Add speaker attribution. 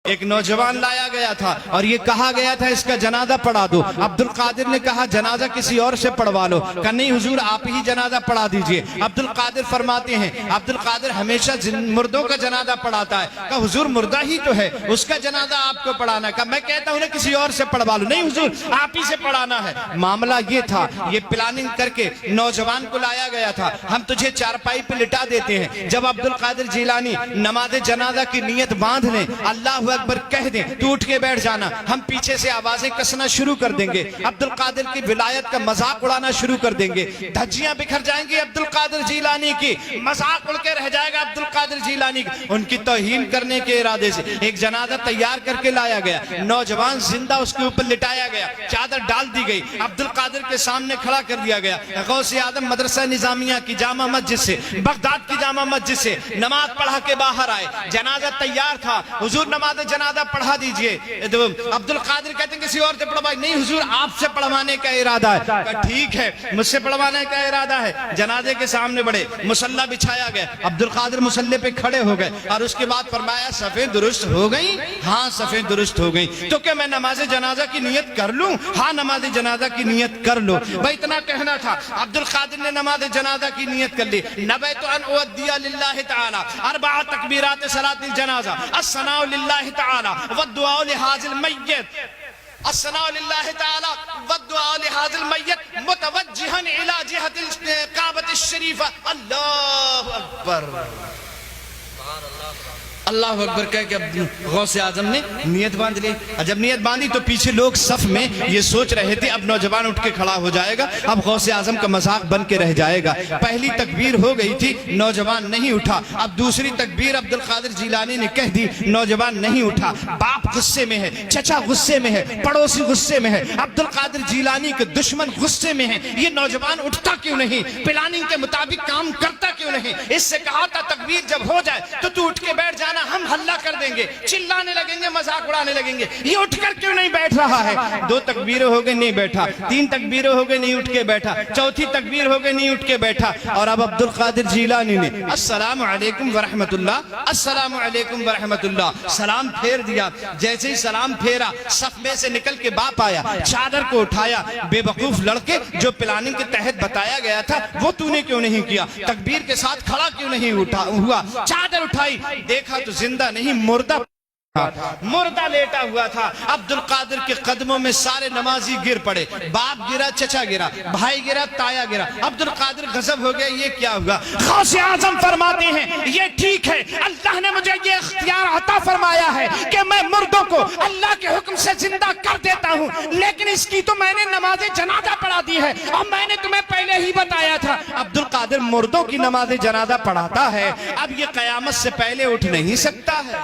Speaker 1: ایک نوجوان لایا گیا تھا اور یہ کہا گیا تھا اس کا جنازہ پڑھا دو. عبد القادر نے کہا جنازہ کسی اور سے پڑھوا لو. کہا نہیں حضور آپ ہی جنازہ پڑھا دیجئے. عبد القادر فرماتے ہیں عبد القادر ہمیشہ مردوں کا جنازہ پڑھاتا ہے. کہا حضور مردہ ہی تو ہے, اس کا جنازہ آپ کو پڑھانا ہے. کہا میں کہتا ہوں کسی اور سے پڑھوا لو. نہیں حضور آپ ہی سے پڑھانا ہے. معاملہ یہ تھا, یہ پلاننگ کر کے نوجوان کو لایا گیا تھا. ہم تجھے چارپائی پہ لٹا دیتے ہیں. جب عبد القادر جیلانی نماز جنازہ کی نیت باندھ لیں, اللہ اکبر کہہ دیں, تو اٹھ کے بیٹھ جانا. ہم پیچھے سے آوازیں کسنا شروع کر دیں گے, عبد القادر کی ولایت کا مذاق اڑانا شروع کر دیں گے. دھجیاں بکھر جائیں گی عبد القادر جیلانی کی, مذاق اڑ کے رہ جائے گا عبد القادر جیلانی کی. ان کی توہین کرنے کے ارادے سے ایک جنازہ تیار کر کے لایا گیا. نوجوان زندہ اس کے اوپر لٹایا گیا, چادر ڈال دی گئی, عبد القادر کے سامنے کھڑا کر دیا گیا. غوث اعظم مدرسہ نظامیہ کی جامع مسجد سے, بغداد کی جامع مسجد سے نماز پڑھا کے باہر آئے. جنازہ تیار تھا. حضور نماز جنازہ پڑھا دیجئے. عبد القادر کہتے ہیں کسی اور سے پڑھوائی. نہیں حضور آپ سے پڑھوانے کا ارادہ ہے. کہا ٹھیک ہے مجھ سے پڑھوانے کا ارادہ ہے. جنازے کے سامنے بڑھے, مصلی بچھایا گیا. عبد القادر مصلی پہ کھڑے ہو گئے اور اس کے بعد فرمایا صفیں درست ہو گئیں؟ ہاں صفیں درست ہو گئیں. تو کہ میں نماز جنازہ کی نیت کر لوں؟ ہاں نماز جنازہ کی نیت کر لو. بھائی اتنا کہنا تھا. عبد القادر نے نماز جنازہ کی نیت کر لی. نویت ان اؤدی للہ تعالی اربع تکبیرات صلاۃ الجنازہ, الثناء للہ تعالی والدعاء لهذا الميت, الثناء للہ تعالی والدعاء لهذا الميت متوجہا الى جہت الکعبۃ الشریفہ. اللہ اکبر, اللہ اکبر کہہ کہ غوث اعظم نے نیت باندھ لی. جب نیت باندھی تو پیچھے لوگ صف میں یہ سوچ رہے تھے اب نوجوان اٹھ کے کھڑا ہو جائے گا, اب غوث اعظم کا مذاق بن کے رہ جائے گا. پہلی تکبیر ہو گئی تھی, نوجوان نہیں اٹھا. اب دوسری تکبیر عبد القادر جیلانی نے کہہ دی, نوجوان نہیں اٹھا. باپ غصے میں ہے, چچا غصے میں ہے, پڑوسی غصے میں ہے, عبد القادر جیلانی کے دشمن غصے میں ہیں. یہ نوجوان اٹھتا کیوں نہیں, پلاننگ کے مطابق کام کرتا کیوں نہیں؟ اس سے کہا تھا تکبیر جب ہو جائے تو اٹھ کے بیٹھ جانا, ہم ہلہ کر دیں گے, چلانے لگیں گے, مذاق اڑانے لگیں گے. یہ اٹھ کر کیوں نہیں بیٹھ رہا ہے؟ دو تکبیریں ہو گئے نہیں بیٹھا, تین تکبیریں ہو گئے نہیں اٹھ کے بیٹھا, چوتھی تکبیر ہو گئے نہیں اٹھ کے بیٹھا. اور اب عبد القادر جیلانی نے السلام علیکم ورحمت اللہ, السلام علیکم ورحمت اللہ سلام پھیر دیا. جیسے ہی سلام پھیرا صف میں سے نکل کے باپ آیا, چادر کو اٹھایا. بے وقوف لڑکے, جو پلاننگ کے تحت بتایا گیا تھا وہ تو نے کیوں نہیں کیا؟ تکبیر کے ساتھ کھڑا کیوں نہیں ہوا؟ چادر اٹھائی, دیکھا تو زندہ نہیں مردہ لیٹا ہوا تھا. عبد القادر کے قدموں میں سارے نمازی گر پڑے. باپ گرا, چچا گرا, بھائی گرا, تایا گرا. عبد القادر غضب ہو گیا, یہ کیا ہوا؟ غوث اعظم فرماتے ہیں یہ ٹھیک ہے, اللہ نے مجھے یہ اختیار عطا فرمایا ہے کہ میں مردوں کو اللہ کے حکم سے زندہ کر دیتا ہوں, لیکن اس کی تو میں نے نماز جنازہ پڑھا دی ہے اور میں نے تمہیں پہلے ہی بتایا تھا. عبد القادر مردوں کی نماز جنازہ پڑھاتا ہے, اب یہ قیامت سے پہلے اٹھ نہیں سکتا ہے.